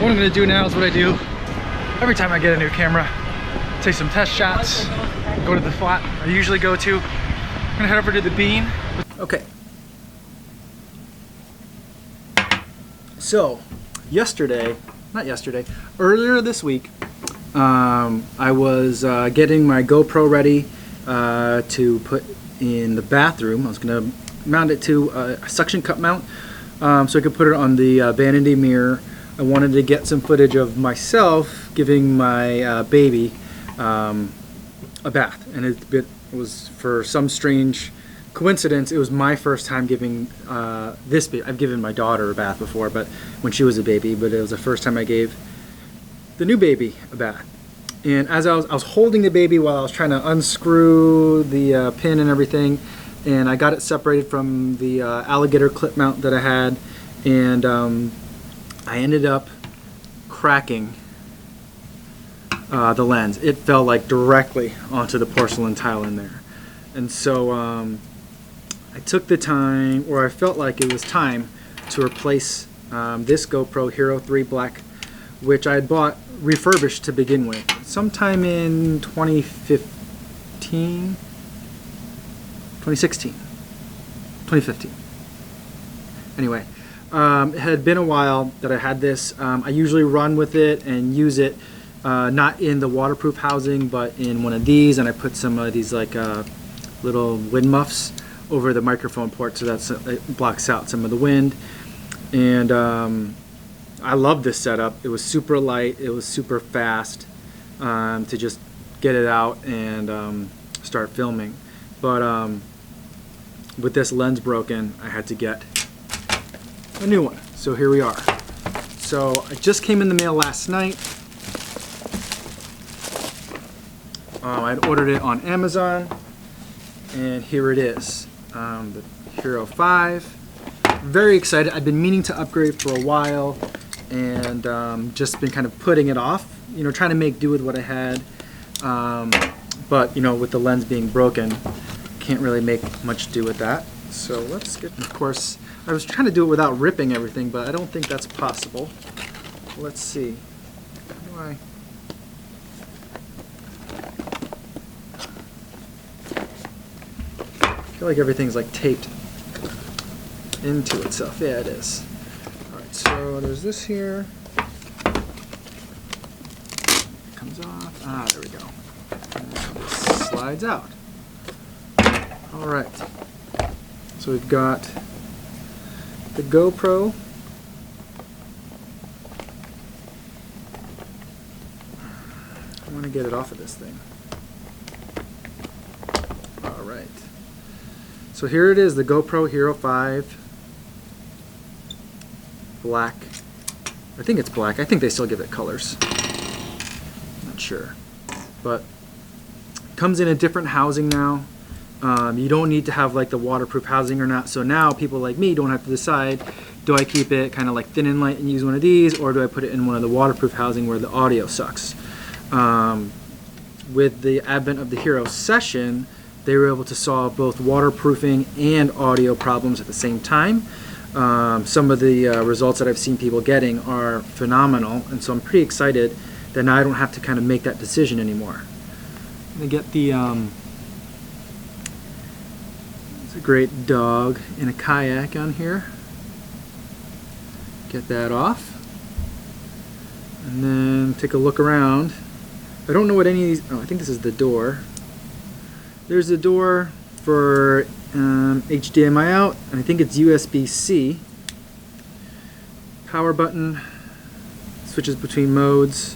What I'm going to do now is what I do every time I get a new camera. Take some test shots, go to the spot I usually go to. I'm going to head over to the bean. Okay. So, earlier this week, I was getting my GoPro ready to put in the bathroom. I was going to mount it to a suction cup mount so I could put it on the vanity mirror. I wanted to get some footage of myself giving my baby a bath, and it was, for some strange coincidence, it was my first time giving this baby. I've given my daughter a bath before, but when she was a baby, but it was the first time I gave the new baby a bath. And as I was holding the baby while I was trying to unscrew the pin and everything, and I got it separated from the alligator clip mount that I had, and I ended up cracking the lens. It fell like directly onto the porcelain tile in there. And so I took the time, or I felt like it was time to replace this GoPro Hero 3 Black, which I had bought refurbished to begin with sometime in 2015. Anyway, it had been a while that I had this. I usually run with it and use it not in the waterproof housing, but in one of these, and I put some of these like little wind muffs over the microphone port so that it blocks out some of the wind. And I love this setup. It was super light, it was super fast to just get it out and start filming. But with this lens broken, I had to get a new one. So here we are. So it just came in the mail last night. I'd ordered it on Amazon, and here it is, the HERO5. Very excited. I've been meaning to upgrade for a while, and just been kind of putting it off, you know, trying to make do with what I had. But you know, with the lens being broken, can't really make much do with that. So let's get, of course, I was trying to do it without ripping everything, but I don't think that's possible. Let's see. How do I feel like everything's like taped into itself. Yeah, it is. Alright, so there's this here. It comes off. Ah, there we go. And this slides out. Alright. So we've got the GoPro. I want to get it off of this thing. Alright. So here it is, the GoPro Hero 5 Black. I think it's black. I think they still give it colors. Not sure. But it comes in a different housing now. You don't need to have like the waterproof housing or not. So now people like me don't have to decide, do I keep it kind of like thin and light and use one of these, or do I put it in one of the waterproof housing where the audio sucks? With the advent of the Hero Session, they were able to solve both waterproofing and audio problems at the same time. Some of the results that I've seen people getting are phenomenal, and so I'm pretty excited that now I don't have to kind of make that decision anymore. I'm gonna get the it's a great dog in a kayak on here. Get that off, and then take a look around. I don't know what any of these. Oh, I think this is the door. There's the door for HDMI out, and I think it's USB-C. Power button, switches between modes,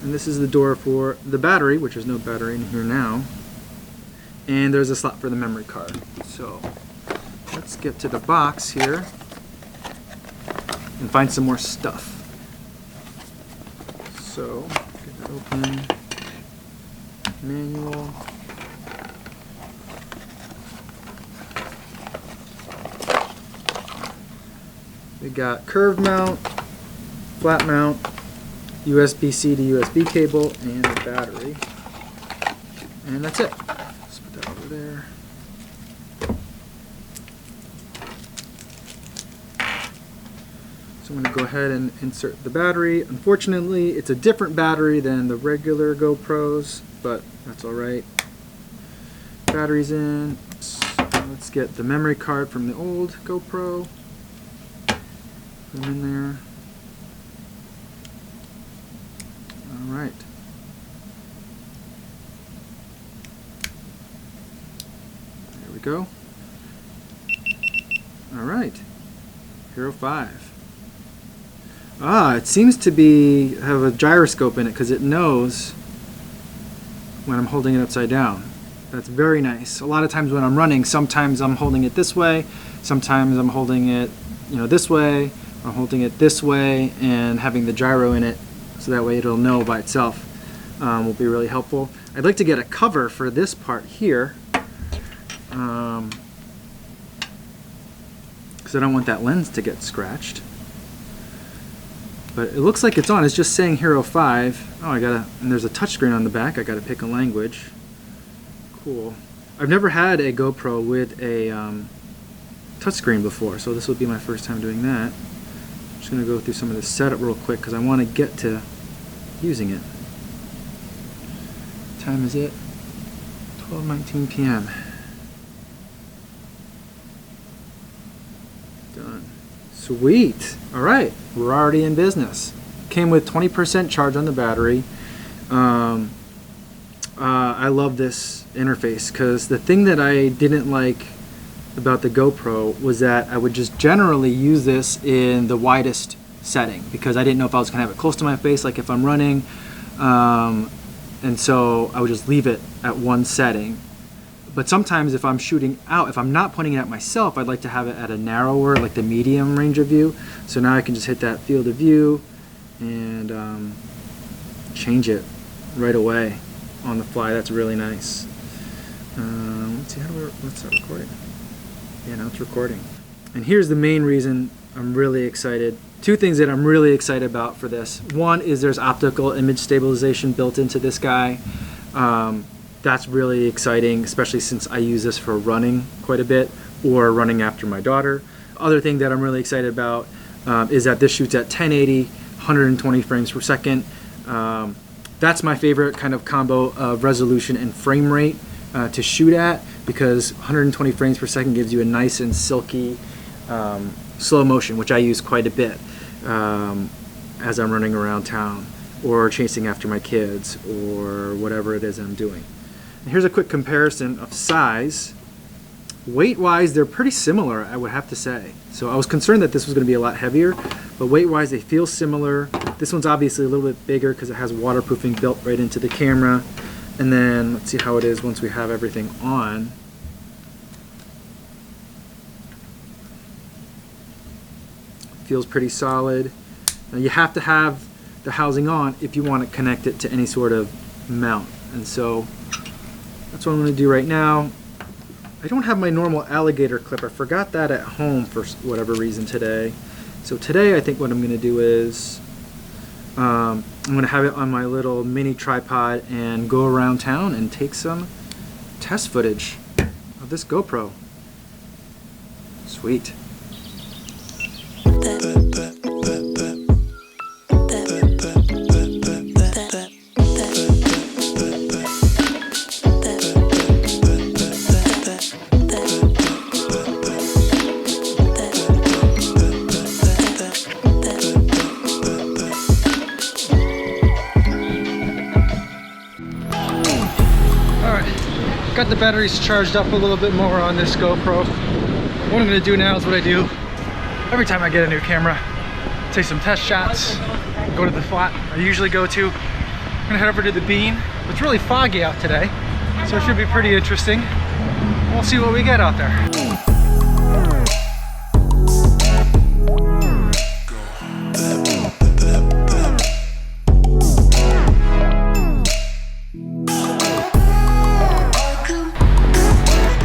and this is the door for the battery, which there's no battery in here now. And there's a slot for the memory card. So let's get to the box here and find some more stuff. So get it open. Manual. We got curved mount, flat mount, USB-C to USB cable, and a battery. And that's it. Let's put that over there. So So I'm going to go ahead and insert the battery. Unfortunately, it's a different battery than the regular GoPros, but that's all right. Battery's in. Let's get the memory card from the old GoPro. Put them in there. All right. There we go. All right. HERO5. It seems to have a gyroscope in it because it knows when I'm holding it upside down. That's very nice. A lot of times when I'm running, sometimes I'm holding it this way, sometimes I'm holding it, this way, I'm holding it this way, and having the gyro in it, so that way it'll know by itself. Will be really helpful. I'd like to get a cover for this part here, because I don't want that lens to get scratched. But it looks like it's on. It's just saying HERO5. Oh, and there's a touchscreen on the back. I gotta pick a language. Cool. I've never had a GoPro with a touchscreen before, so this will be my first time doing that. I'm just gonna go through some of the setup real quick because I want to get to using it. What time is it? 12:19 p.m. Done. Sweet. All right, we're already in business. Came with 20% charge on the battery. I love this interface because the thing that I didn't like about the GoPro was that I would just generally use this in the widest setting because I didn't know if I was gonna have it close to my face, like if I'm running, and so I would just leave it at one setting. But sometimes if I'm shooting out, if I'm not pointing it at myself, I'd like to have it at a narrower, like the medium range of view. So now I can just hit that field of view and change it right away on the fly. That's really nice. Let's see, what's that recording? Yeah, now it's recording. And here's the main reason I'm really excited. Two things that I'm really excited about for this. One is there's optical image stabilization built into this guy. That's really exciting, especially since I use this for running quite a bit or running after my daughter. Other thing that I'm really excited about is that this shoots at 1080, 120 frames per second. That's my favorite kind of combo of resolution and frame rate to shoot at, because 120 frames per second gives you a nice and silky slow motion, which I use quite a bit as I'm running around town or chasing after my kids or whatever it is I'm doing. And here's a quick comparison of size. Weight-wise, they're pretty similar, I would have to say. So I was concerned that this was going to be a lot heavier, but weight-wise, they feel similar. This one's obviously a little bit bigger because it has waterproofing built right into the camera. And then let's see how it is once we have everything on. Feels pretty solid. Now you have to have the housing on if you want to connect it to any sort of mount. And so that's what I'm going to do right now. I don't have my normal alligator clip. I forgot that at home for whatever reason today. So today I think what I'm going to do is I'm going to have it on my little mini tripod and go around town and take some test footage of this GoPro. Sweet. Got the batteries charged up a little bit more on this GoPro. What I'm going to do now is what I do every time I get a new camera. Take some test shots, go to the spot I usually go to. I'm going to head over to the Bean. It's really foggy out today, so it should be pretty interesting. We'll see what we get out there.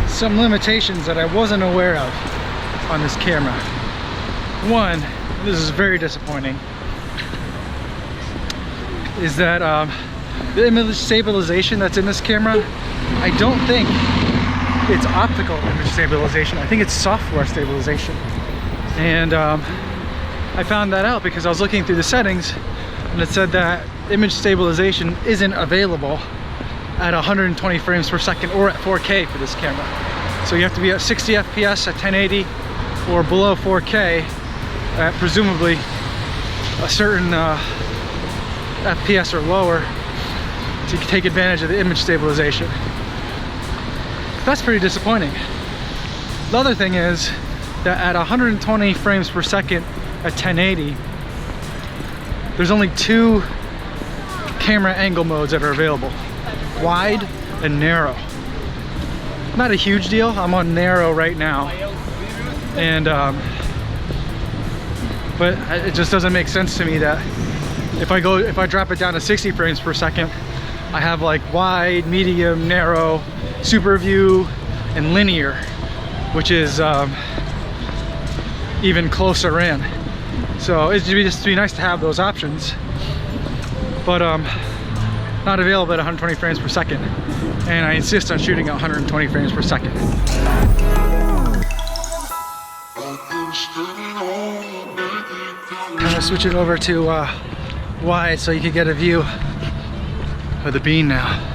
Some limitations that I wasn't aware of on this camera. One, this is very disappointing, is that the image stabilization that's in this camera, I don't think it's optical image stabilization. I think it's software stabilization. And I found that out because I was looking through the settings and it said that image stabilization isn't available at 120 frames per second or at 4K for this camera. So you have to be at 60 FPS at 1080 or below 4K at presumably a certain FPS or lower to take advantage of the image stabilization. That's pretty disappointing. The other thing is that at 120 frames per second at 1080, there's only 2 camera angle modes that are available: wide and narrow. Not a huge deal. I'm on narrow right now, and but it just doesn't make sense to me that if I drop it down to 60 frames per second, I have like wide, medium, narrow, super view, and linear, which is even closer in. So it'd just be nice to have those options, but not available at 120 frames per second, and I insist on shooting at 120 frames per second. I'm gonna switch it over to wide so you can get a view of the bean now.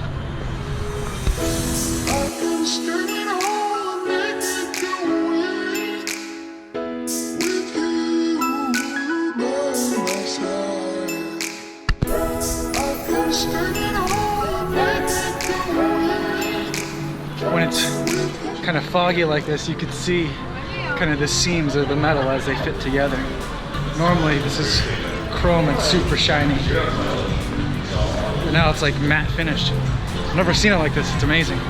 When it's kind of foggy like this, you can see kind of the seams of the metal as they fit together. Normally this is chrome and super shiny, and now it's like matte finished. I've never seen it like this. It's amazing.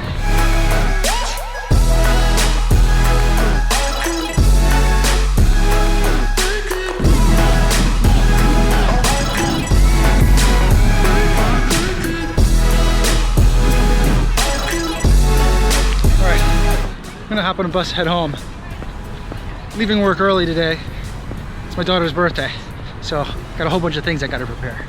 I'm gonna hop on a bus, head home. Leaving work early today. It's my daughter's birthday, so got a whole bunch of things I gotta prepare.